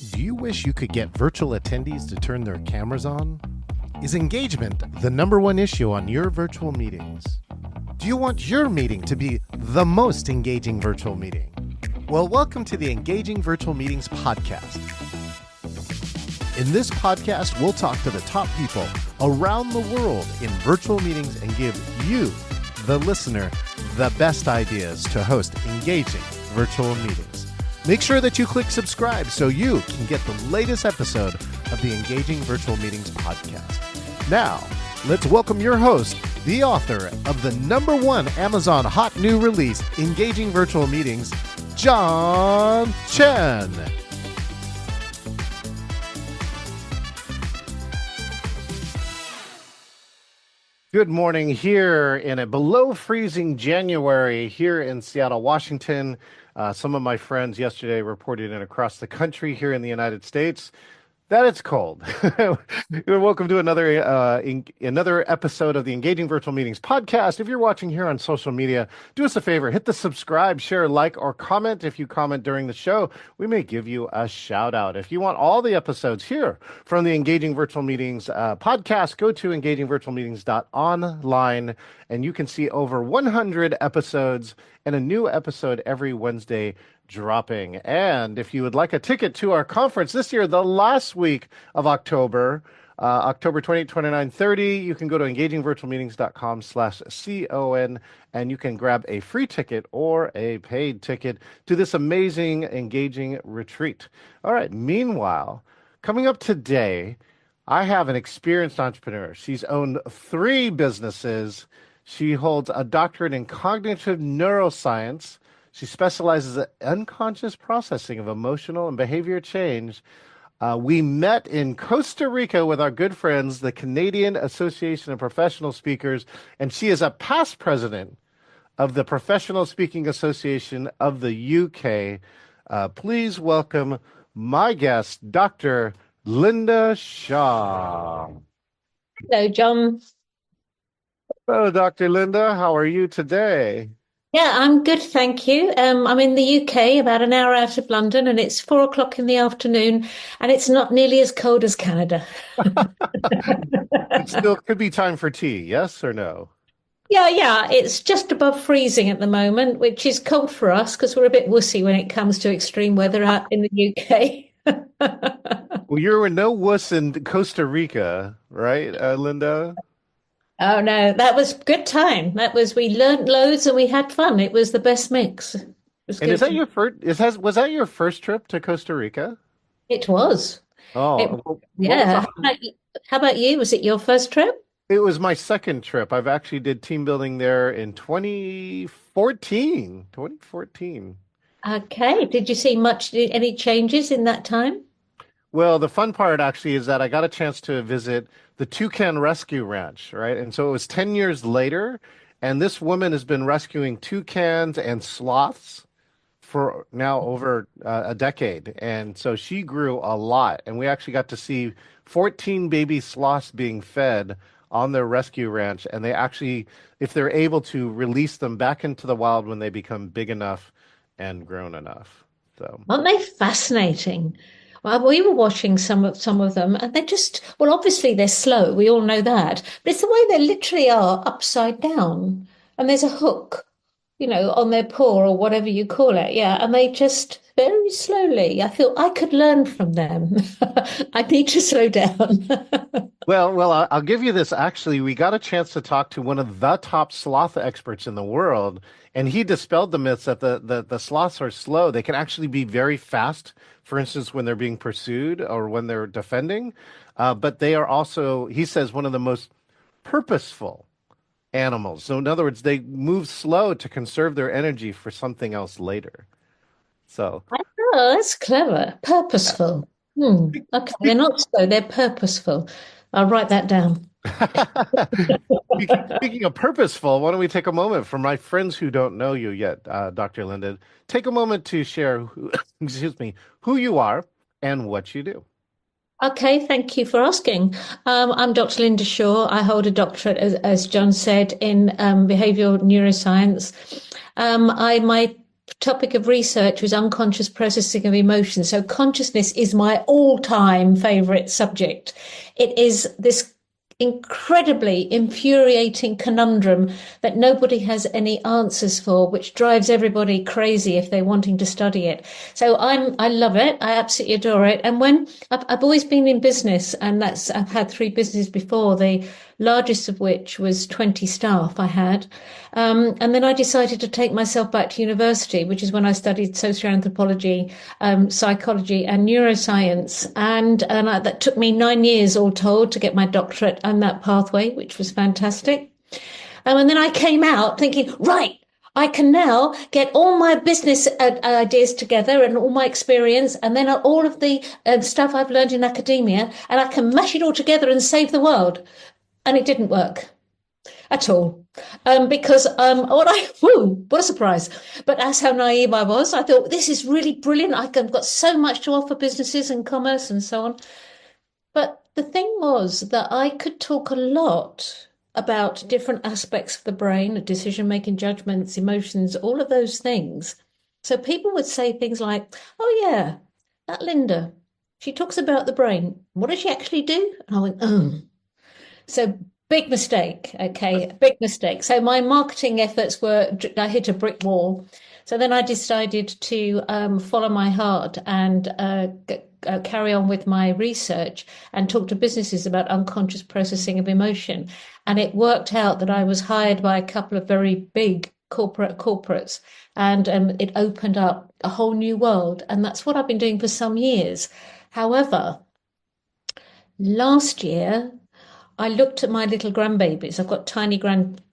Do you wish you could get virtual attendees to turn their cameras on? Is engagement the number one issue on your virtual meetings? Do you want your meeting to be the most engaging virtual meeting? Well, welcome to the Engaging Virtual Meetings podcast. In this podcast, we'll talk to the top people around the world in virtual meetings and give you, the listener, the best ideas to host engaging virtual meetings. Make sure that you click subscribe so you can get the latest episode of the Engaging Virtual Meetings podcast. Now, let's welcome your host, the author of the #1 Amazon hot new release, Engaging Virtual Meetings, John Chen. Good morning here in a below freezing January here in Seattle, Washington. Some of my friends yesterday reported in across the country here in the United States that it's cold. Welcome to another episode of the Engaging Virtual Meetings podcast. If you're watching here on social media, do us a favor, hit the subscribe, share, like, or comment. If you comment during the show, we may give you a shout out. If you want all the episodes here from the Engaging Virtual Meetings podcast, go to engagingvirtualmeetings.online and you can see over 100 episodes and a new episode every Wednesday dropping. And if you would like a ticket to our conference this year, the last week of October, October 28, 29, 30, you can go to engagingvirtualmeetings.com/CON and you can grab a free ticket or a paid ticket to this amazing, engaging retreat. All right. Meanwhile, coming up today, I have an experienced entrepreneur. She's owned 3 businesses. She holds a doctorate in cognitive neuroscience. She specializes in unconscious processing of emotional and behavior change. We met in Costa Rica with our good friends, the Canadian Association of Professional Speakers, and she is a past president of the Professional Speaking Association of the UK. Please welcome my guest, Dr. Lynda Shaw. Hello, John. Hello, Dr. Lynda. How are you today? Yeah, I'm good, thank you. I'm in the UK, about an hour out of London, and it's 4 o'clock in the afternoon, and it's not nearly as cold as Canada. It still could be time for tea, yes or no? Yeah, it's just above freezing at the moment, which is cold for us because we're a bit wussy when it comes to extreme weather out in the UK. Well, you're no wuss in Costa Rica, right, Lynda? Oh no, that was good time. We learned loads and we had fun. It was the best mix. It was And is good. that your first? Was that your first trip to Costa Rica? It was. It, Oh, yeah. How about you? Was it your first trip? it was my second trip. I've actually did team building there in 2014. 2014. Okay. Did you see any changes in that time? Well, the fun part actually is that I got a chance to visit the Toucan Rescue Ranch, right? And so it was 10 years later, and this woman has been rescuing toucans and sloths for now over a decade. And so she grew a lot, and we actually got to see 14 baby sloths being fed on their rescue ranch. And they actually, if they're able to, release them back into the wild when they become big enough and grown enough. So. Aren't they fascinating? Well, we were watching some of them, and well, obviously they're slow. We all know that, but it's the way they literally are upside down, and there's a hook, on their paw or whatever you call it. Yeah, and they just very slowly. I feel I could learn from them. I need to slow down. Well, I'll give you this. Actually, we got a chance to talk to one of the top sloth experts in the world, and he dispelled the myths that the sloths are slow. They can actually be very fast, for instance, when they're being pursued or when they're defending. But they are also, he says, one of the most purposeful animals. So in other words, they move slow to conserve their energy for something else later. So. Oh, that's clever. Purposeful. Okay, they're not slow, they're purposeful. I'll write that down. Speaking of purposeful, why don't we take a moment for my friends who don't know you yet, Dr. Lynda, take a moment to share, who you are and what you do. Okay, thank you for asking. I'm Dr. Lynda Shaw. I hold a doctorate, as John said, in behavioural neuroscience. My topic of research was unconscious processing of emotion. So consciousness is my all-time favorite subject. It is this incredibly infuriating conundrum that nobody has any answers for, which drives everybody crazy if they're wanting to study it. So I love it. I absolutely adore it. And when I've always been in business, and I've had 3 businesses before, the largest of which was 20 staff I had. And then I decided to take myself back to university, which is when I studied socioanthropology, psychology and neuroscience. And that took me 9 years all told to get my doctorate on that pathway, which was fantastic. And then I came out thinking, right, I can now get all my business ideas together and all my experience, and then all of the stuff I've learned in academia, and I can mash it all together and save the world. And it didn't work at all. Because what a surprise. But that's how naive I was. I thought, this is really brilliant. I've got so much to offer businesses and commerce and so on. But the thing was that I could talk a lot about different aspects of the brain, decision making, judgments, emotions, all of those things. So people would say things like, oh, yeah, that Lynda, she talks about the brain. What does she actually do? And I went, oh. So big mistake. Okay, big mistake. So my marketing efforts I hit a brick wall. So then I decided to follow my heart and carry on with my research and talk to businesses about unconscious processing of emotion. And it worked out that I was hired by a couple of very big corporates, and it opened up a whole new world. And that's what I've been doing for some years. However, last year, I looked at my little grandbabies. I've got tiny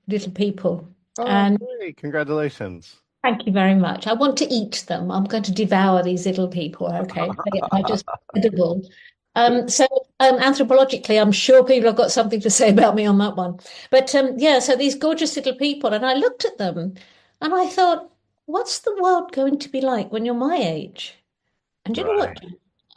little people. Oh, And great. Congratulations. thank you very much. I want to eat them. I'm going to devour these little people. Okay. They are just edible. So anthropologically, I'm sure people have got something to say about me on that one. But yeah, so these gorgeous little people, and I looked at them and I thought, what's the world going to be like when you're my age? And you know what?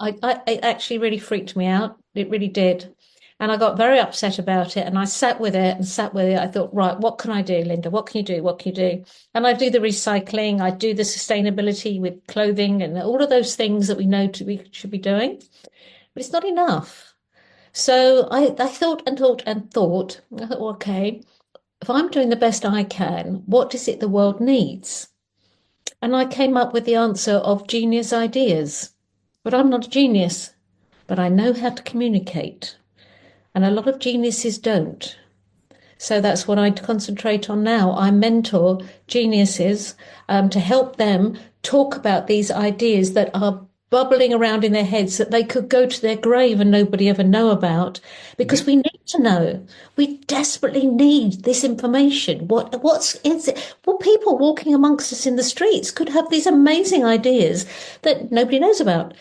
Right. It actually really freaked me out. It really did. And I got very upset about it. And I sat with it and sat with it. I thought, right, what can I do, Lynda? What can you do? What can you do? And I do the recycling. I do the sustainability with clothing and all of those things that we know we should be doing. But it's not enough. So I thought and thought and thought. I thought, well, okay, if I'm doing the best I can, what is it the world needs? And I came up with the answer of genius ideas. But I'm not a genius, but I know how to communicate. And a lot of geniuses don't. So that's what I concentrate on now. I mentor geniuses to help them talk about these ideas that are bubbling around in their heads that they could go to their grave and nobody ever know about, because we need to know. We desperately need this information. What's is it? Well, people walking amongst us in the streets could have these amazing ideas that nobody knows about.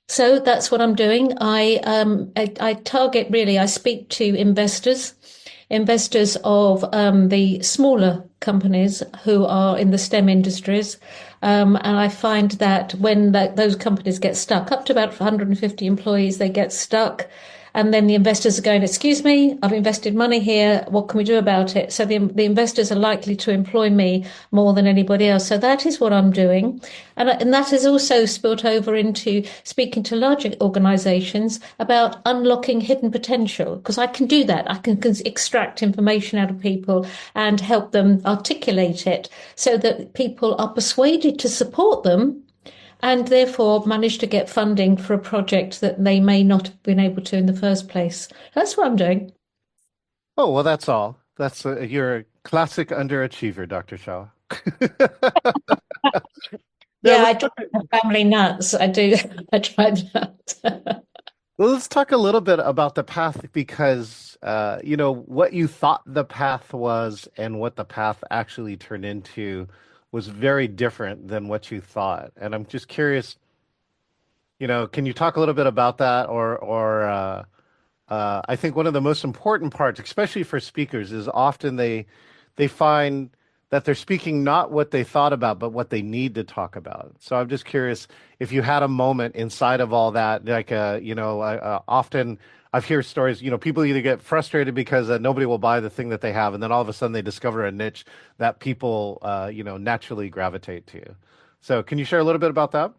So that's what I'm doing. I target really. I speak to investors of the smaller companies who are in the STEM industries, and I find that when those companies get stuck, up to about 150 employees, they get stuck. And then the investors are going, excuse me, I've invested money here. What can we do about it? So the investors are likely to employ me more than anybody else. So that is what I'm doing. And that has also spilled over into speaking to larger organizations about unlocking hidden potential, because I can do that. I can extract information out of people and help them articulate it so that people are persuaded to support them, and therefore manage to get funding for a project that they may not have been able to in the first place. That's what I'm doing. Oh, well, that's all. You're a classic underachiever, Dr. Shaw. Now, Yeah, I drive my family nuts. I do. I drive nuts. well, let's talk a little bit about the path because, what you thought the path was and what the path actually turned into was very different than what you thought. And I'm just curious, can you talk a little bit about that? I think one of the most important parts, especially for speakers, is often they find that they're speaking not what they thought about, but what they need to talk about. So I'm just curious if you had a moment inside of all that, like often I've heard stories, people either get frustrated because nobody will buy the thing that they have, and then all of a sudden they discover a niche that people naturally gravitate to. So can you share a little bit about that?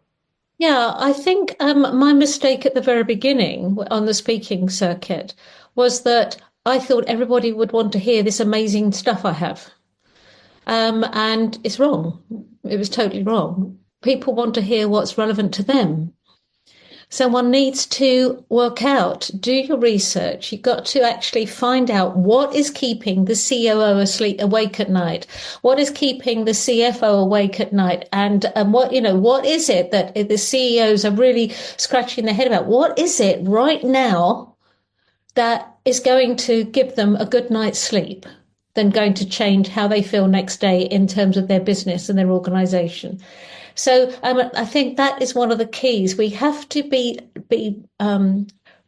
Yeah, I think my mistake at the very beginning on the speaking circuit was that I thought everybody would want to hear this amazing stuff I have. And it's wrong. It was totally wrong. People want to hear what's relevant to them. So one needs to work out, do your research. You've got to actually find out what is keeping the COO awake at night, what is keeping the CFO awake at night, and what is it that the CEOs are really scratching their head about? What is it right now that is going to give them a good night's sleep? Then going to change how they feel next day in terms of their business and their organization. So I think that is one of the keys. We have to be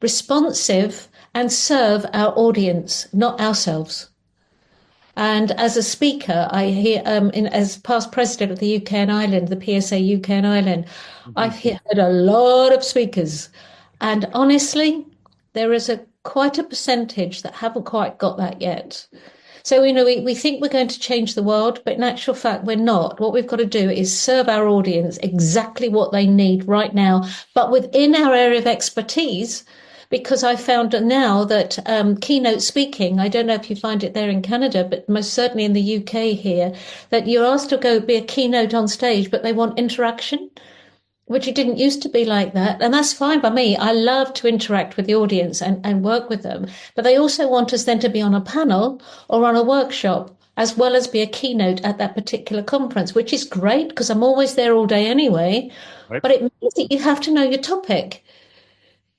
responsive and serve our audience, not ourselves. And as a speaker, I hear, as past president of the UK and Ireland, the PSA UK and Ireland, Mhm. I've heard a lot of speakers, and honestly, there is quite a percentage that haven't quite got that yet. So, we think we're going to change the world, but in actual fact, we're not. What we've got to do is serve our audience exactly what they need right now, but within our area of expertise, because I found now that keynote speaking, I don't know if you find it there in Canada, but most certainly in the UK here, that you're asked to go be a keynote on stage, but they want interaction, which it didn't used to be like that. And that's fine by me. I love to interact with the audience and work with them. But they also want us then to be on a panel or on a workshop, as well as be a keynote at that particular conference, which is great because I'm always there all day anyway. Right. But it means that you have to know your topic.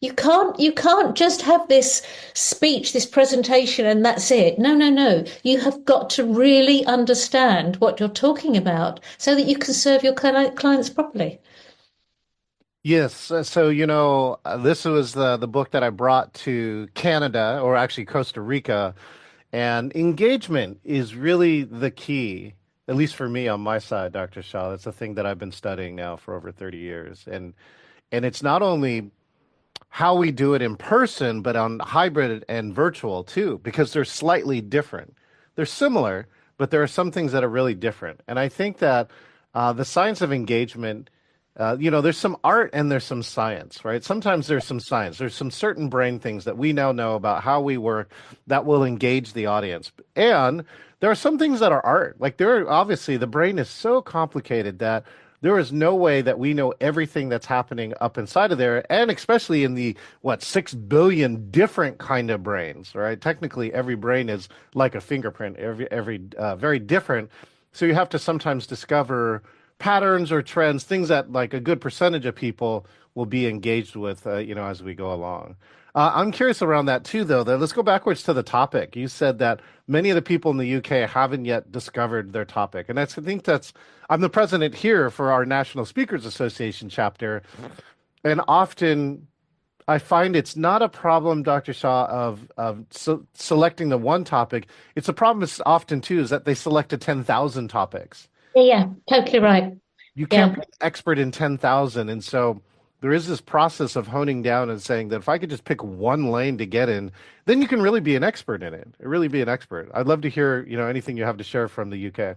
You can't just have this speech, this presentation, and that's it. No, no, no. You have got to really understand what you're talking about so that you can serve your clients properly. Yes. So, this was the book that I brought to Canada, or actually Costa Rica, and engagement is really the key, at least for me on my side, Dr. Shaw. That's a thing that I've been studying now for over 30 years. And it's not only how we do it in person, but on hybrid and virtual too, because they're slightly different. They're similar, but there are some things that are really different. And I think that the science of engagement, there's some art and there's some science, right? Sometimes there's some science. There's some certain brain things that we now know about how we work that will engage the audience. And there are some things that are art. Like there are obviously the brain is so complicated that there is no way that we know everything that's happening up inside of there, and especially in the 6 billion different kind of brains, right? Technically, every brain is like a fingerprint, every very different. So you have to sometimes discover patterns or trends, things that like a good percentage of people will be engaged with, as we go along. I'm curious around that too, though. Let's go backwards to the topic. You said that many of the people in the UK haven't yet discovered their topic, and I think I'm the president here for our National Speakers Association chapter, and often I find it's not a problem, Dr. Shaw, of selecting the one topic. It's a problem often too is that they selected 10,000 topics. Yeah, yeah, totally right. You can't Yeah. be an expert in 10,000. And so there is this process of honing down and saying that if I could just pick one lane to get in, then you can really be an expert in it. Really be an expert. I'd love to hear, anything you have to share from the UK.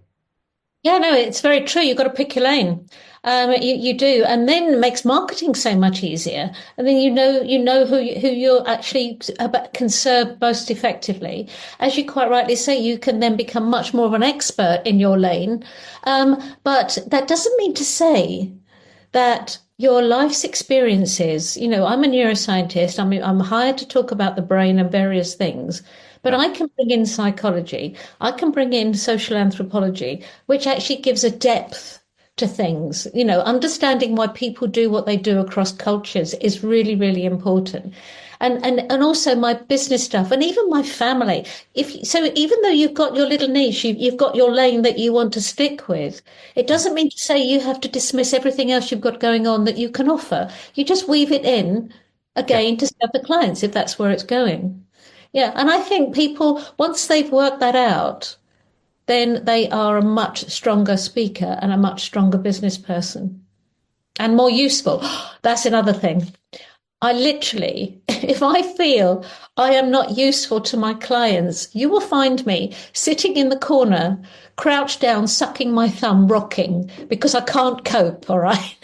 Yeah, no, it's very true. You've got to pick your lane. You do, and then it makes marketing so much easier. And then you know who you're actually can serve most effectively. As you quite rightly say, you can then become much more of an expert in your lane. But that doesn't mean to say that your life's experiences, I'm a neuroscientist. I'm hired to talk about the brain and various things, but Yeah. I can bring in psychology. I can bring in social anthropology, which actually gives a depth to things. Understanding why people do what they do across cultures is really, really important. And also my business stuff and even my family. Even though you've got your little niche, you've got your lane that you want to stick with, it doesn't mean to say you have to dismiss everything else you've got going on that you can offer. You just weave it in Yeah. again to serve the clients if that's where it's going. Yeah, and I think people, once they've worked that out, then they are a much stronger speaker and a much stronger business person and more useful. That's another thing. I literally, if I feel I am not useful to my clients, you will find me sitting in the corner, crouched down, sucking my thumb, rocking because I can't cope. All right.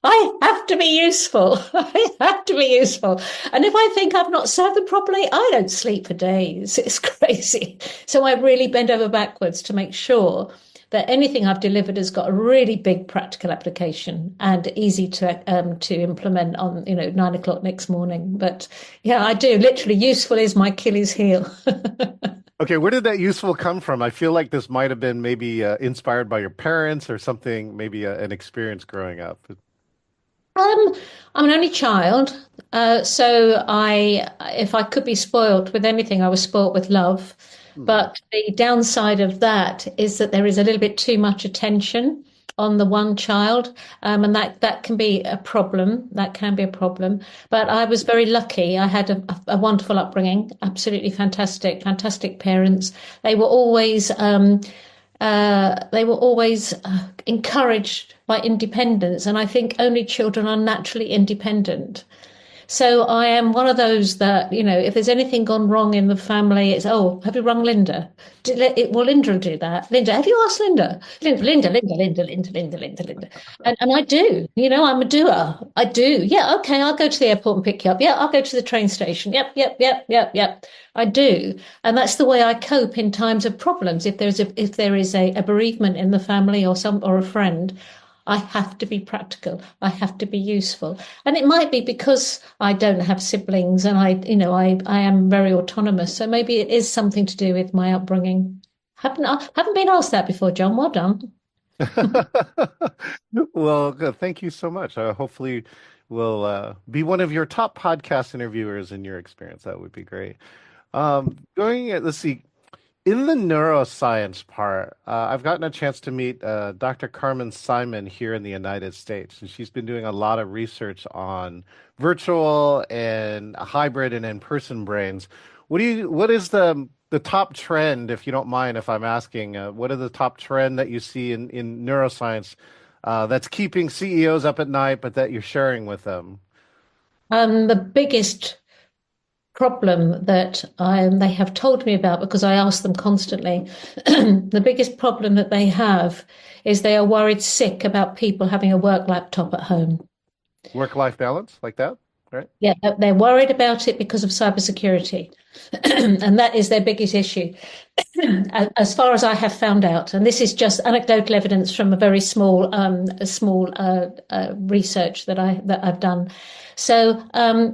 I have to be useful. I have to be useful. And if I think I've not served them properly, I don't sleep for days. It's crazy. So I really bend over backwards to make sure that anything I've delivered has got a really big practical application and easy to implement on 9 o'clock next morning. But yeah, I do. Literally, useful is my Achilles heel. Okay, where did that useful come from? I feel like this might have been maybe inspired by your parents or something, maybe an experience growing up. Um, I'm an only child, so if I could be spoilt with anything, I was spoilt with love. Hmm. But the downside of that is that there is a little bit too much attention on the one child, and that can be a problem. That can be a problem. But I was very lucky. I had a wonderful upbringing, absolutely fantastic, fantastic parents. They were always encouraged by independence, and I think only children are naturally independent. So I am one of those that, if there's anything gone wrong in the family, it's, oh, have you rung Lynda? Well, Lynda will do that. Lynda, have you asked Lynda? Lynda. And I do, I'm a doer. I do. Yeah, okay, I'll go to the airport and pick you up. Yeah, I'll go to the train station. Yep. I do. And that's the way I cope in times of problems. If there is a bereavement in the family or a friend, I have to be practical. I have to be useful. And it might be because I don't have siblings and I am very autonomous. So maybe it is something to do with my upbringing. Haven't been asked that before, John. Well done. Well, thank you so much. Hopefully, we'll be one of your top podcast interviewers in your experience. That would be great. Let's see. In the neuroscience part, I've gotten a chance to meet Dr. Carmen Simon here in the United States, and she's been doing a lot of research on virtual and hybrid and in-person brains. What is the top trend, if you don't mind, if I'm asking, what are the top trend that you see in neuroscience that's keeping CEOs up at night, but that you're sharing with them? The biggest problem that they have told me about, because I ask them constantly, the biggest problem that they have is they are worried sick about people having a work laptop at home. Work-life balance, like that, right? Yeah, they're worried about it because of cybersecurity. And that is their biggest issue, as far as I have found out. And this is just anecdotal evidence from a very small research that I've done. So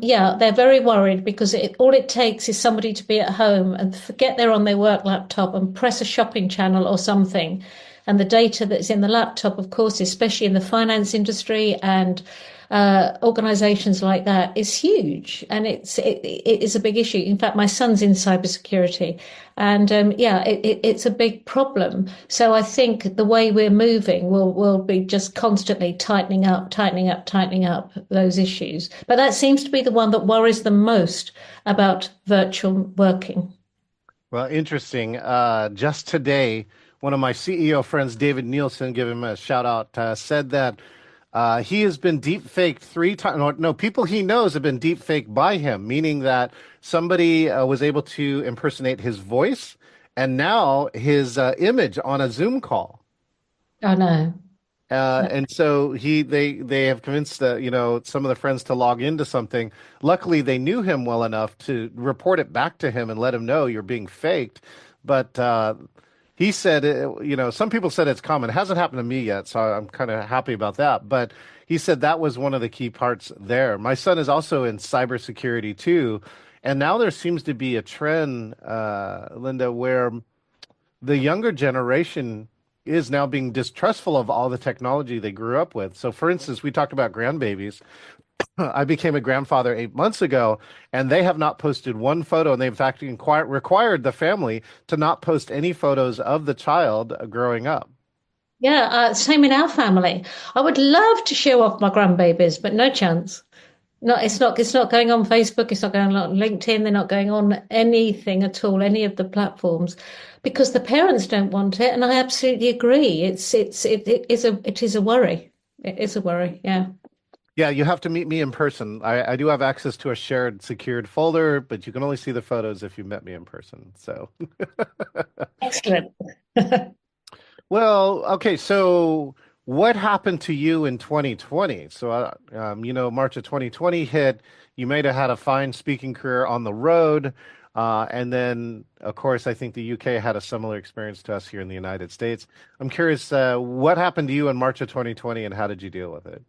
yeah, they're very worried because all it takes is somebody to be at home and forget they're on their work laptop and press a shopping channel or something. And the data that's in the laptop, of course, especially in the finance industry and organizations like that, is huge, and it is a big issue. In fact, my son's in cybersecurity, and yeah, it's a big problem. So I think the way we're moving will be just constantly tightening up those issues. But that seems to be the one that worries them most about virtual working. Well, interesting. Just today, one of my CEO friends, David Nielsen, give him a shout out, said that he has been deep faked 3 times. No, people he knows have been deep faked by him, meaning that somebody was able to impersonate his voice and now his image on a Zoom call. Oh no. And so they have convinced some of the friends to log into something. Luckily, they knew him well enough to report it back to him and let him know you're being faked. But he said, some people said it's common. It hasn't happened to me yet, so I'm kind of happy about that. But he said that was one of the key parts there. My son is also in cybersecurity too, and now there seems to be a trend, Lynda, where the younger generation is now being distrustful of all the technology they grew up with. So, for instance, we talked about grandbabies. I became a grandfather 8 months ago, and they have not posted one photo, and they've in fact required the family to not post any photos of the child growing up. Yeah, same in our family. I would love to show off my grandbabies, but no chance. No, it's not going on Facebook, it's not going on LinkedIn, they're not going on anything at all, any of the platforms, because the parents don't want it, and I absolutely agree. It is a worry. It is a worry, yeah. Yeah, you have to meet me in person. I do have access to a shared secured folder, but you can only see the photos if you met me in person. So, Excellent. well, okay, so what happened to you in 2020? So, March of 2020 hit. You may have had a fine speaking career on the road. And then, of course, I think the UK had a similar experience to us here in the United States. I'm curious, what happened to you in March of 2020 and how did you deal with it?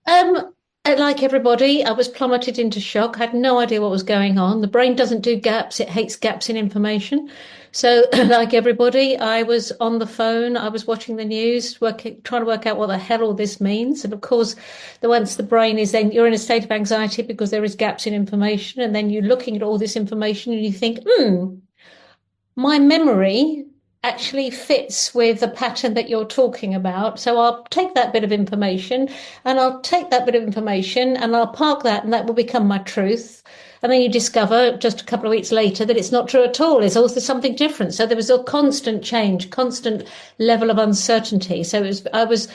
Um, like everybody, I was plummeted into shock. Had no idea what was going on. The brain doesn't do gaps; it hates gaps in information. So, like everybody, I was on the phone. I was watching the news, trying to work out what the hell all this means. And of course, once the brain is, then you're in a state of anxiety because there is gaps in information, and then you're looking at all this information and you think, my memory actually fits with the pattern that you're talking about. So I'll take that bit of information and I'll take that bit of information and I'll park that and that will become my truth. And then you discover just a couple of weeks later that it's not true at all. It's also something different. So there was a constant change, constant level of uncertainty. So I was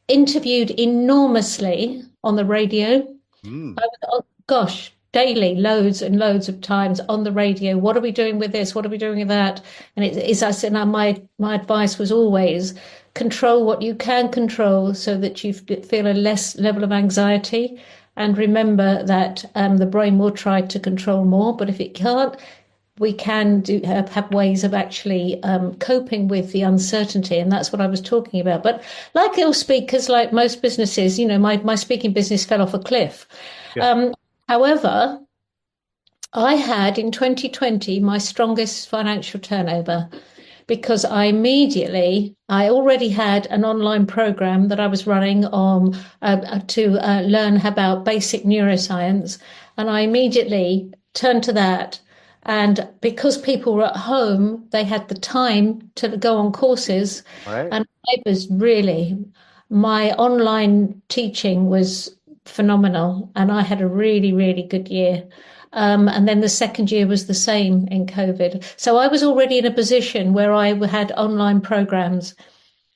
interviewed enormously on the radio. Mm, Oh, gosh, daily, loads and loads of times on the radio. What are we doing with this? What are we doing with that? And it is, I said, now my advice was always control what you can control so that you feel a less level of anxiety. And remember that the brain will try to control more, but if it can't, we can have ways of actually coping with the uncertainty. And that's what I was talking about. But like all speakers, like most businesses, my speaking business fell off a cliff. yeah. Um, However, I had in 2020 my strongest financial turnover because I already had an online program that I was running on to learn about basic neuroscience. And I immediately turned to that. And because people were at home, they had the time to go on courses. All right. And my online teaching was phenomenal. And I had a really, really good year. And then the second year was the same in COVID. So I was already in a position where I had online programs.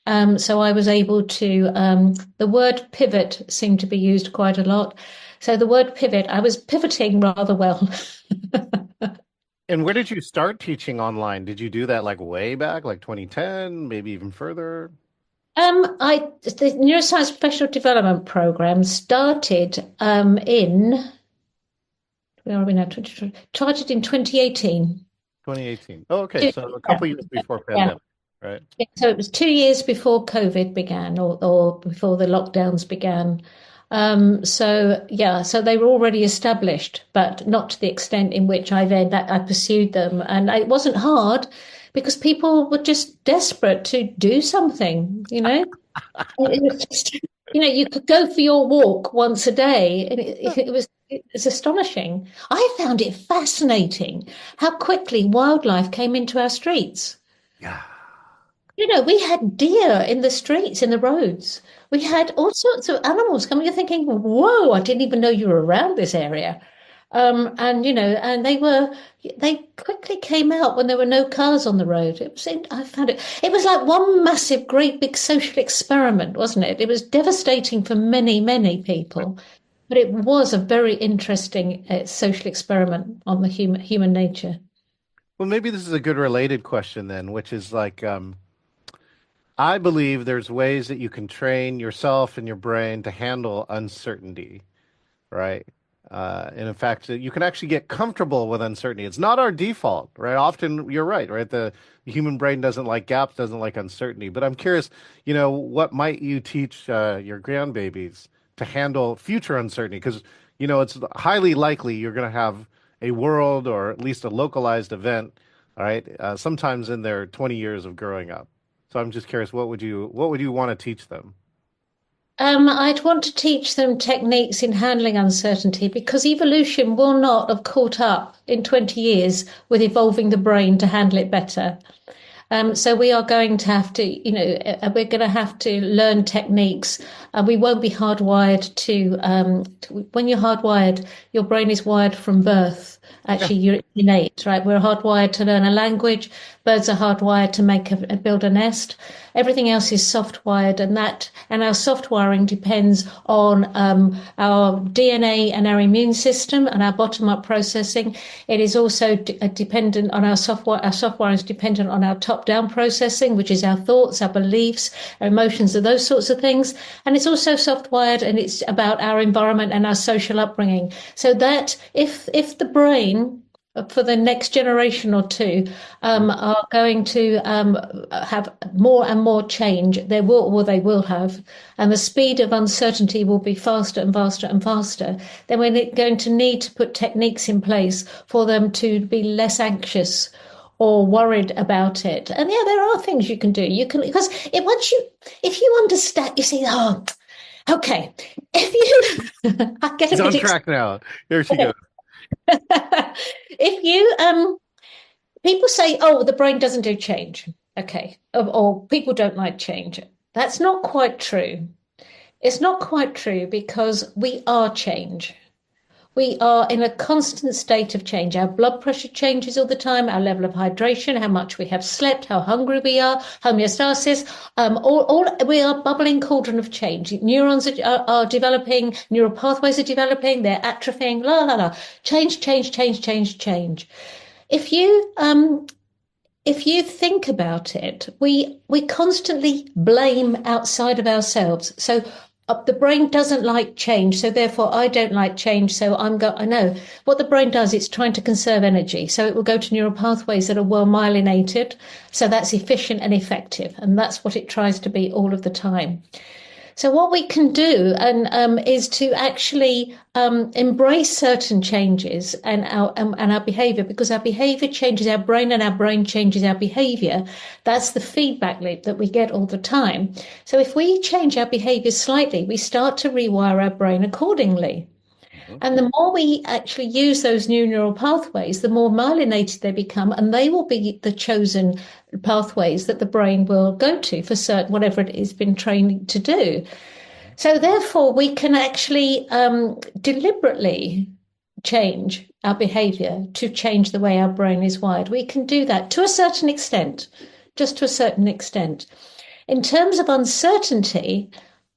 So I was able to, the word pivot seemed to be used quite a lot. So the word pivot, I was pivoting rather well. And where did you start teaching online? Did you do that like way back, like 2010, maybe even further? The Neuroscience Professional Development Program started in, where are we now? Started in 2018. 2018. Oh, okay. So a couple years before Yeah. pandemic, right? So it was 2 years before COVID began, or before the lockdowns began. So they were already established, but not to the extent in which I pursued them, and it wasn't hard because people were just desperate to do something. It was just, you could go for your walk once a day, and it was astonishing. I found it fascinating how quickly wildlife came into our streets. Yeah. We had deer in the streets, in the roads. We had all sorts of animals coming. You're thinking, whoa, I didn't even know you were around this area. And they quickly came out when there were no cars on the road. I found it was like one massive, great big social experiment, wasn't it? It was devastating for many, many people, but it was a very interesting social experiment on the human nature. Well, maybe this is a good related question then, which is like, I believe there's ways that you can train yourself and your brain to handle uncertainty, right? And in fact, you can actually get comfortable with uncertainty. It's not our default, right? Often you're right, right? The human brain doesn't like gaps, doesn't like uncertainty. But I'm curious, what might you teach your grandbabies to handle future uncertainty? Because, it's highly likely you're going to have a world or at least a localized event, all right, sometimes in their 20 years of growing up. So I'm just curious, what would you want to teach them? I'd want to teach them techniques in handling uncertainty because evolution will not have caught up in 20 years with evolving the brain to handle it better. So we are going to have to, we're going to have to learn techniques. We won't be hardwired when you're hardwired, your brain is wired from birth. Yeah. Actually, you're innate, right? We're hardwired to learn a language. Birds are hardwired to build a nest. Everything else is soft-wired, and our soft wiring depends on our DNA and our immune system and our bottom-up processing. It is also dependent on our software. Our software is dependent on our top-down processing, which is our thoughts, our beliefs, our emotions, and those sorts of things. And it's also soft-wired, and it's about our environment and our social upbringing. So that if the brain for the next generation or two are going to have more and more change. They will have, and the speed of uncertainty will be faster and faster and faster. Then we're going to need to put techniques in place for them to be less anxious or worried about it. And yeah, there are things you can do. You can, because if you understand, you see, oh, okay, if you, I get He's a on bit track now. Here she goes. if you people say, oh, the brain doesn't do change, okay, or people don't like change. That's not quite true. It's not quite true because we are change. We are in a constant state of change. Our blood pressure changes all the time, our level of hydration, how much we have slept, how hungry we are, homeostasis. We are bubbling cauldron of change. Neurons are developing, neural pathways are developing, they're atrophying, la la la. Change, change, change, change, change. If you think about it, we constantly blame outside of ourselves. So the brain doesn't like change, so therefore I don't like change. So I know what the brain does. It's trying to conserve energy, so it will go to neural pathways that are well myelinated. So that's efficient and effective, and that's what it tries to be all of the time. So what we can do is to actually embrace certain changes and our behaviour, because our behaviour changes our brain and our brain changes our behaviour. That's the feedback loop that we get all the time. So if we change our behaviour slightly, we start to rewire our brain accordingly. And the more we actually use those new neural pathways, the more myelinated they become, and they will be the chosen pathways that the brain will go to for certain whatever it has been trained to do. So therefore, we can actually deliberately change our behavior to change the way our brain is wired. We can do that to a certain extent, just to a certain extent. In terms of uncertainty,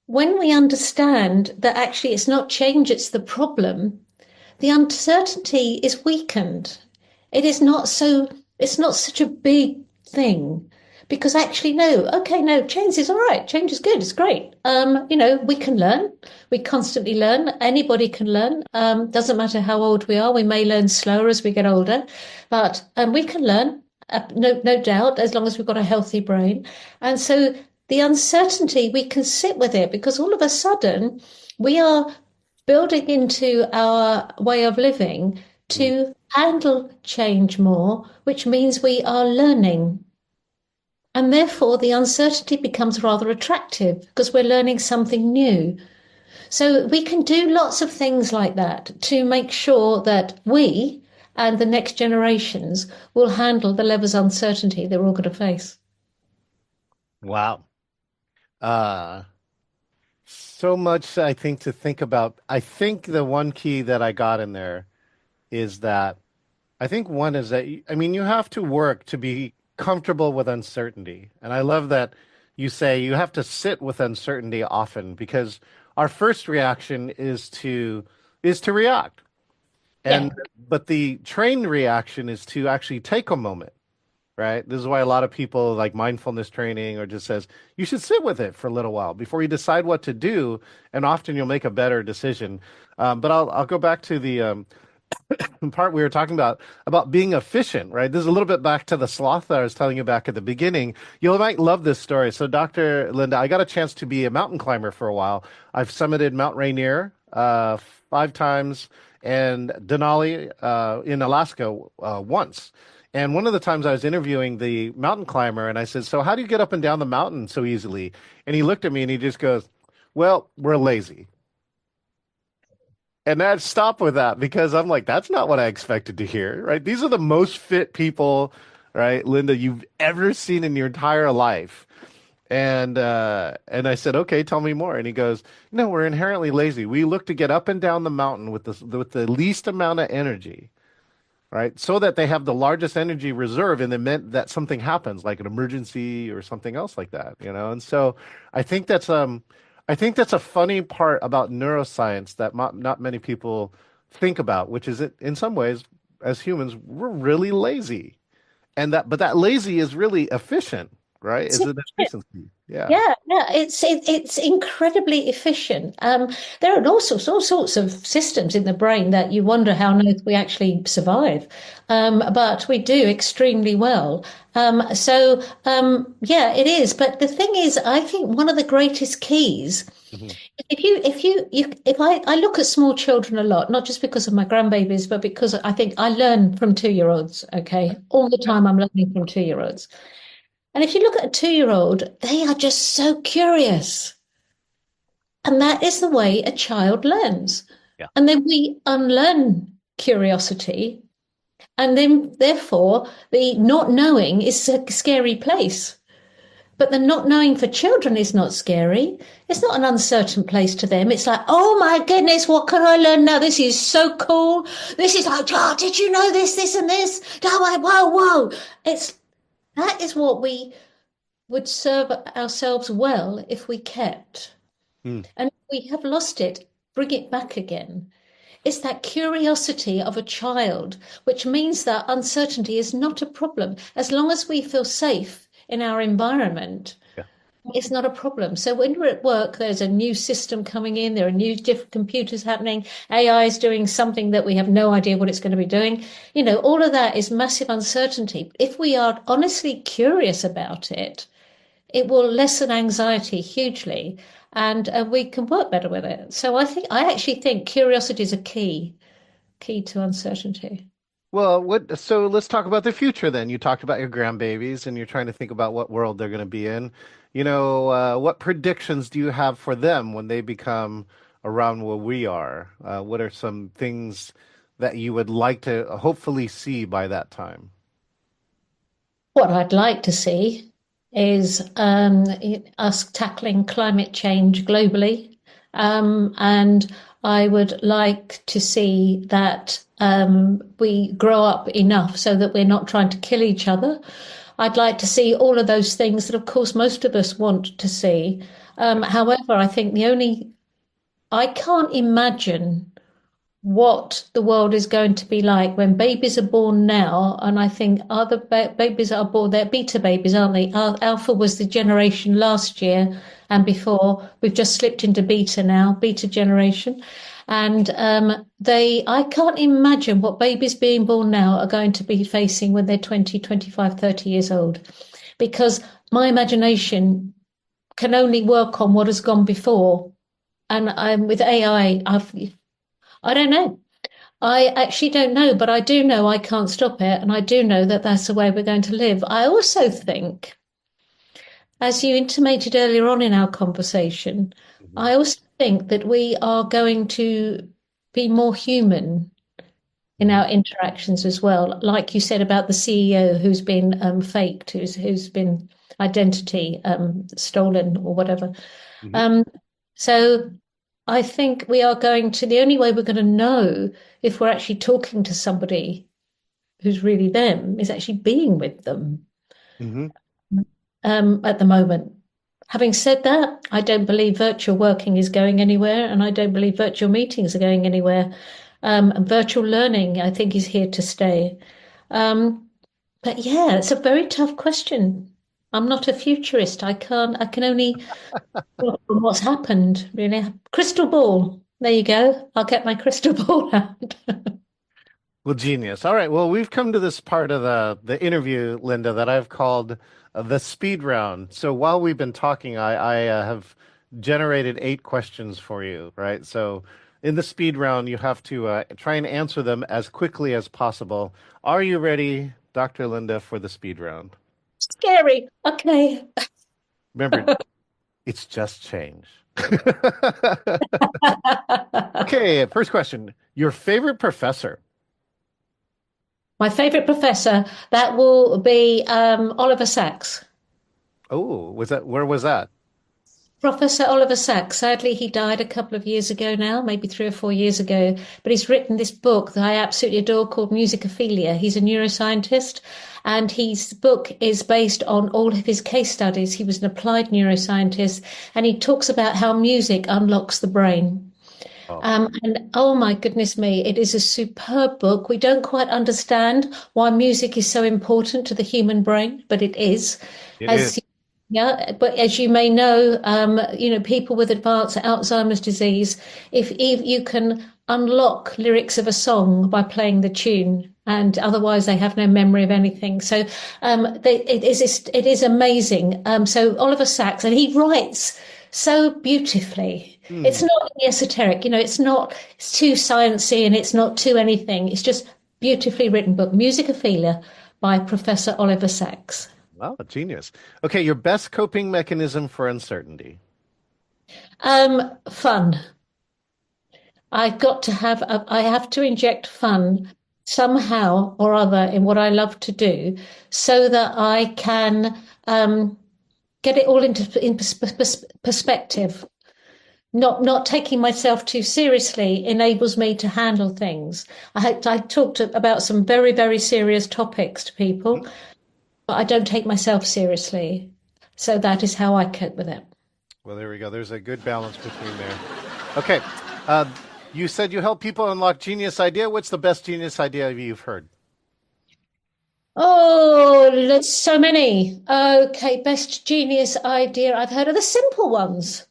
when we understand that actually it's not change, it's the problem, the uncertainty is weakened. It's not such a big thing because actually, no, change is all right. Change is good. It's great. We can learn. We constantly learn. Anybody can learn. Doesn't matter how old we are. We may learn slower as we get older, but we can learn. No doubt, as long as we've got a healthy brain. And so the uncertainty, we can sit with it because all of a sudden we are building into our way of living to handle change more, which means we are learning. And therefore, the uncertainty becomes rather attractive because we're learning something new. So we can do lots of things like that to make sure that we and the next generations will handle the levels of uncertainty that we're all going to face. Wow. Uh, so much, I think, to think about. I think the one key that I got in there is that I think one is that, I mean, you have to work to be comfortable with uncertainty. And I love that you say you have to sit with uncertainty often because our first reaction is to react. Yeah. And but the trained reaction is to actually take a moment, right? This is why a lot of people like mindfulness training or just says you should sit with it for a little while before you decide what to do, and often you'll make a better decision. But I'll go back to the part we were talking about being efficient, right? This is a little bit back to the sloth that I was telling you back at the beginning. You might love this story. So, Dr. Lynda, I got a chance to be a mountain climber for a while. I've summited Mount Rainier 5 times and Denali in Alaska once. And one of the times I was interviewing the mountain climber, and I said, "So, how do you get up and down the mountain so easily?" And he looked at me and he just goes, "Well, we're lazy." And that stop with that because I'm like, that's not what I expected to hear, right? These are the most fit people, right, Lynda, you've ever seen in your entire life. And I said, okay, tell me more. And he goes, no, we're inherently lazy. We look to get up and down the mountain with the least amount of energy, right? So that they have the largest energy reserve in the event that something happens, like an emergency or something else like that, you know? And so I think that's I think that's a funny part about neuroscience that not many people think about, which is that in some ways, as humans, we're really lazy. And but that lazy is really efficient, right? Is it efficiency? Yeah. Yeah, it's incredibly efficient. There are all sorts of systems in the brain that you wonder how on earth we actually survive, but we do extremely well. Yeah, it is. But the thing is, I think one of the greatest keys, Hmm. if I look at small children a lot, not just because of my grandbabies, but because I think I learn from 2-year-olds. Okay, all the time I'm learning from 2-year-olds. And if you look at a 2-year-old, they are just so curious. And that is the way a child learns. Yeah. And then we unlearn curiosity. And then, therefore, the not knowing is a scary place. But the not knowing for children is not scary. It's not an uncertain place to them. It's like, oh my goodness, what can I learn now? This is so cool. This is like, oh, did you know this, and this? Oh, whoa, whoa. That is what we would serve ourselves well if we kept. Mm. And if we have lost it, bring it back again. It's that curiosity of a child, which means that uncertainty is not a problem. As long as we feel safe in our environment, Yeah. it's not a problem. So when we're at work, there's a new system coming in, there are new different computers happening, AI is doing something that we have no idea what it's going to be doing. You know, all of that is massive uncertainty. If we are honestly curious about it will lessen anxiety hugely, and we can work better with it. So I actually think curiosity is a key to uncertainty. Well, so let's talk about the future then. You talked about your grandbabies and you're trying to think about what world they're going to be in. What predictions do you have for them when they become around where we are? What are some things that you would like to hopefully see by that time? What I'd like to see is us tackling climate change globally, and I would like to see that we grow up enough so that we're not trying to kill each other. I'd like to see all of those things that, of course, most of us want to see. However, I think I can't imagine what the world is going to be like when babies are born now. And I think other babies that are born, they're beta babies, aren't they? Alpha was the generation last year and before. We've just slipped into beta now, beta generation. And I can't imagine what babies being born now are going to be facing when they're 20, 25, 30 years old. Because my imagination can only work on what has gone before. And with AI, I don't know. I actually don't know, but I do know I can't stop it. And I do know that that's the way we're going to live. I also think, as you intimated earlier on in our conversation, Mhm. I also think that we are going to be more human in Mhm. our interactions as well. Like you said about the CEO who's been faked, who's been identity stolen or whatever. Mhm. Um, so I think we are going to, the only way we're going to know if we're actually talking to somebody who's really them is actually being with them Mhm. at the moment. Having said that, I don't believe virtual working is going anywhere, and I don't believe virtual meetings are going anywhere. And virtual learning, I think, is here to stay. Um, but yeah, it's a very tough question. I'm not a futurist. I can only go from what's happened, really. Crystal ball. There you go. I'll get my crystal ball out. Well, genius. All right. Well, we've come to this part of the interview, Linda, that I've called the speed round. So while we've been talking, I have generated 8 questions for you, right? So in the speed round, you have to try and answer them as quickly as possible. Are you ready, Dr. Linda, for the speed round? Scary. Okay. Remember, it's just change. Okay, first question. Your favorite professor? My favourite professor, that will be Oliver Sacks. Oh, where was that? Professor Oliver Sacks. Sadly, he died a couple of years ago now, maybe 3 or 4 years ago. But he's written this book that I absolutely adore called Musicophilia. He's a neuroscientist, and his book is based on all of his case studies. He was an applied neuroscientist, and he talks about how music unlocks the brain. Oh, And oh my goodness me, it is a superb book. We don't quite understand why music is so important to the human brain, but it is. it is. As yeah, but as you may know, people with advanced Alzheimer's disease, if you can unlock lyrics of a song by playing the tune, and otherwise they have no memory of anything. So it is amazing. So Oliver Sacks, and he writes so beautifully. It's Hmm. not esoteric, it's too sciencey and it's not too anything. It's just beautifully written book, Musicophilia by Professor Oliver Sacks. Wow, genius. Okay, your best coping mechanism for uncertainty. Fun. I have to inject fun somehow or other in what I love to do so that I can get it all into perspective. Not taking myself too seriously enables me to handle things. I talked about some very, very serious topics to people, Hmm. but I don't take myself seriously. So that is how I cope with it. Well, there we go. There's a good balance between there. Okay, uh, you said you help people unlock genius idea. What's the best genius idea you've heard? Oh, there's so many. Okay, best genius idea I've heard are the simple ones.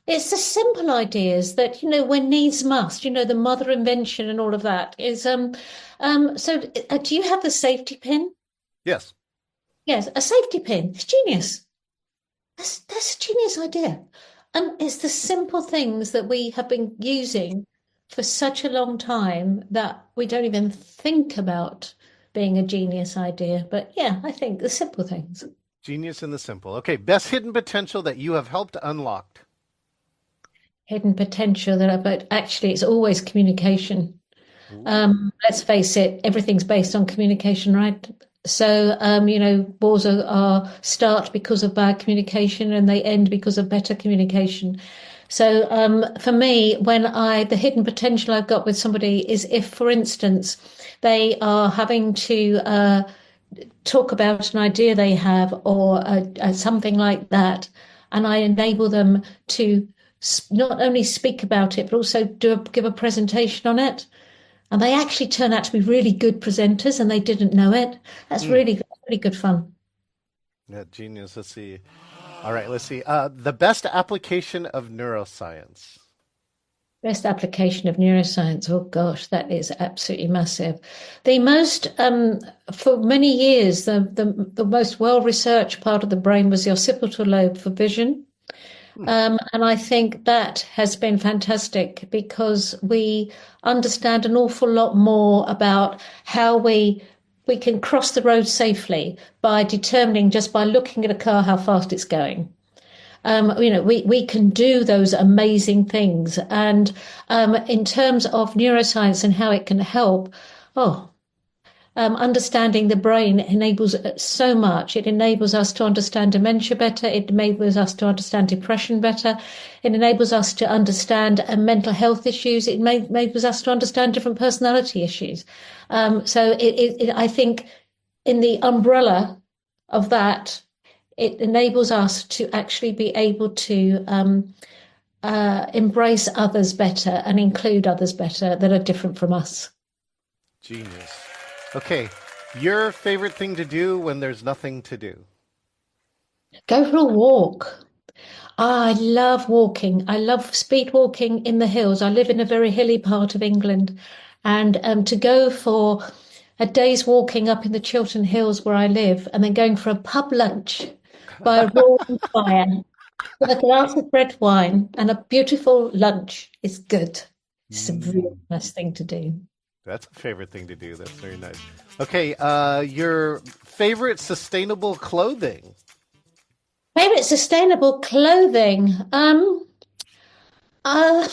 It's the simple ideas that, when needs must, the mother invention and all of that is do you have the safety pin? Yes. Yes, a safety pin. It's genius. That's a genius idea. It's the simple things that we have been using for such a long time that we don't even think about being a genius idea. But yeah, I think the simple things. Genius in the simple. Okay, best hidden potential that you have helped unlocked. Hidden potential but actually it's always communication. Ooh. Let's face it, everything's based on communication, right? So, wars are start because of bad communication and they end because of better communication. So, for me, the hidden potential I've got with somebody is if, for instance, they are having to talk about an idea they have or something like that, and I enable them to not only speak about it, but also give a presentation on it and they actually turn out to be really good presenters and they didn't know it. That's Hmm. really good fun. Yeah, genius. Let's see. All right, let's see. The best application of neuroscience. Best application of neuroscience. Oh gosh, that is absolutely massive. The most, for many years, the most well-researched part of the brain was the occipital lobe for vision. Hmm. And I think that has been fantastic because we understand an awful lot more about how we can cross the road safely by determining just by looking at a car how fast it's going. We can do those amazing things. And in terms of neuroscience and how it can help, oh, understanding the brain enables so much. It enables us to understand dementia better. It enables us to understand depression better. It enables us to understand mental health issues. It enables us to understand different personality issues. I think in the umbrella of that, it enables us to actually be able to embrace others better and include others better that are different from us. Genius. Okay, your favorite thing to do when there's nothing to do. Go for a walk. I love walking. I love speed walking in the hills. I live in a very hilly part of England, and to go for a day's walking up in the Chiltern Hills where I live, and then going for a pub lunch by a roaring fire with a glass of red wine and a beautiful lunch is good. It's a really Mm, nice thing to do. that's a favorite thing to do. That's very nice. Okay, your favorite sustainable clothing. Favorite sustainable clothing. Uh,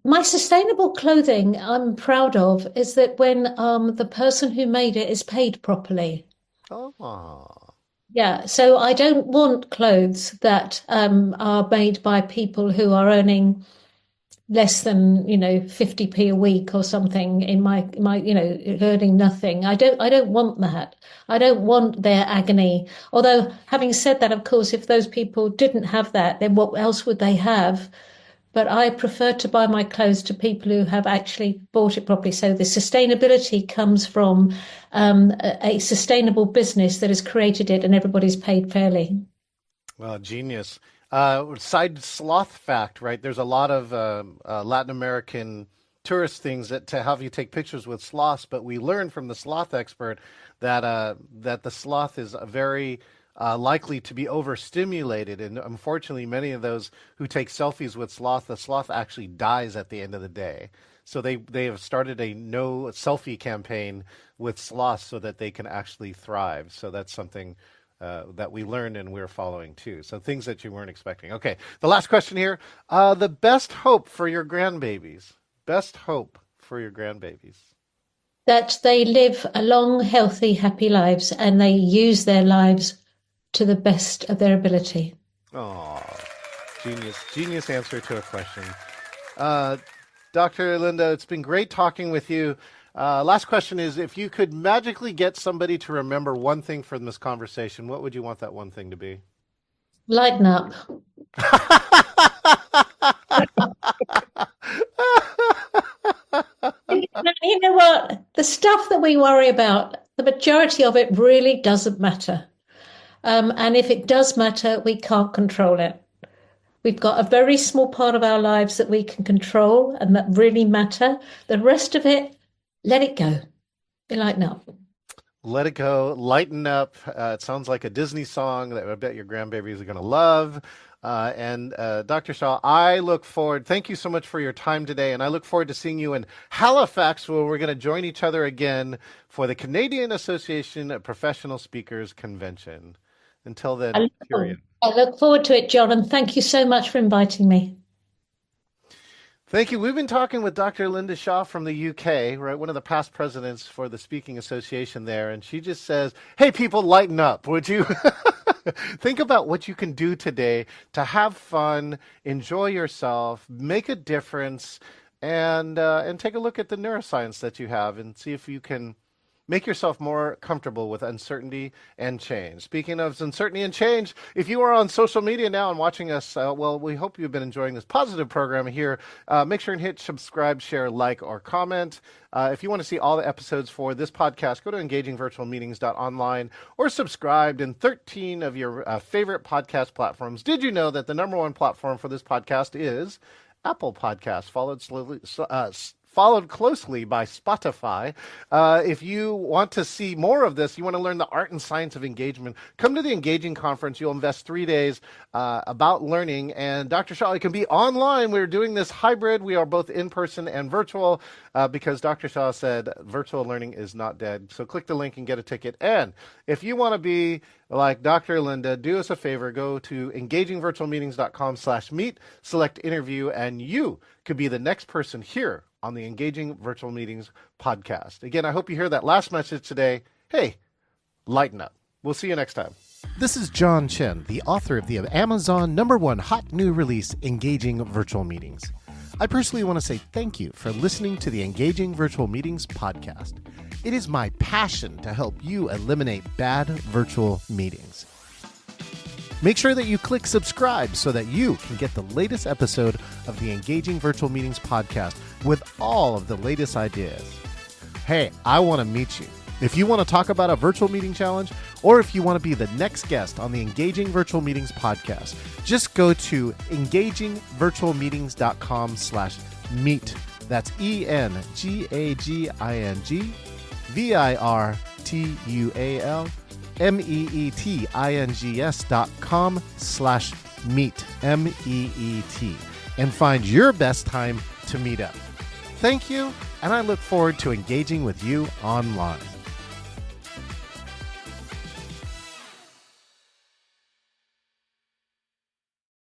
My sustainable clothing I'm proud of is that when the person who made it is paid properly. Oh, Yeah, so I don't want clothes that are made by people who are earning less than 50p a week or something in my earning nothing. I don't want that. I don't want their agony. Although having said that, of course, if those people didn't have that, then what else would they have? But I prefer to buy my clothes to people who have actually bought it properly. So the sustainability comes from a sustainable business that has created it and everybody's paid fairly. well, genius. Side sloth fact, right? There's a lot of Latin American tourist things that to have you take pictures with sloths, but we learned from the sloth expert that that the sloth is a very likely to be overstimulated, and unfortunately, many of those who take selfies with sloth, the sloth actually dies at the end of the day. So they have started a no selfie campaign with sloths so that they can actually thrive. So that's something that we learned and we're following too. So things that you weren't expecting. Okay, the last question here. The best hope for your grandbabies. Best hope for your grandbabies. That they live a long, healthy, happy lives and they use their lives to the best of their ability. Oh, genius answer to a question. Uh, Dr. Lynda, it's been great talking with you. Last question is, if you could magically get somebody to remember one thing from this conversation, what would you want that one thing to be? Lighten up. You know what? The stuff that we worry about, the majority of it really doesn't matter. And if it does matter, we can't control it. We've got a very small part of our lives that we can control and that really matter. The rest of it, let it go. Be lighten up. Let it go, lighten up. It sounds like a Disney song that I bet your grandbabies are going to love. And Dr. Shaw, I look forward. Thank you so much for your time today, and I look forward to seeing you in Halifax, where we're going to join each other again for the Canadian Association of Professional Speakers Convention. Until then, period. I look forward to it, John, and thank you so much for inviting me. Thank you. We've been talking with Dr. Lynda Shaw from the UK, right? One of the past presidents for the Speaking Association there. And she just says, hey, people, lighten up, would you? Think about what you can do today to have fun, enjoy yourself, make a difference, and take a look at the neuroscience that you have and see if you can make yourself more comfortable with uncertainty and change. Speaking of uncertainty and change, if you are on social media now and watching us, well, we hope you've been enjoying this positive program here. Make sure and hit subscribe, share, like, or comment. If you want to see all the episodes for this podcast, go to engagingvirtualmeetings.online or subscribe in 13 of your favorite podcast platforms. Did you know that the number one platform for this podcast is Apple Podcasts, followed closely by Spotify. If you want to see more of this, you want to learn the art and science of engagement, come to the Engaging Conference. You'll invest 3 days about learning. And Dr. Shaw, it can be online. We're doing this hybrid. We are both in person and virtual because Dr. Shaw said virtual learning is not dead. So click the link and get a ticket. And if you want to be like Dr. Lynda, do us a favor. Go to engagingvirtualmeetings.com/meet, select interview, and you could be the next person here on the Engaging Virtual Meetings podcast. Again, I hope you hear that last message today. Hey, lighten up. We'll see you next time. This is John Chen, the author of the Amazon #1 hot new release, Engaging Virtual Meetings. I personally want to say thank you for listening to the Engaging Virtual Meetings podcast. It is my passion to help you eliminate bad virtual meetings. Make sure that you click subscribe so that you can get the latest episode of the Engaging Virtual Meetings podcast with all of the latest ideas. Hey, I want to meet you. If you want to talk about a virtual meeting challenge, or if you want to be the next guest on the Engaging Virtual Meetings podcast, just go to engagingvirtualmeetings.com/meet. That's engagingvirtualmeetings.com/meet, MEET, and find your best time to meet up. Thank you, and I look forward to engaging with you online.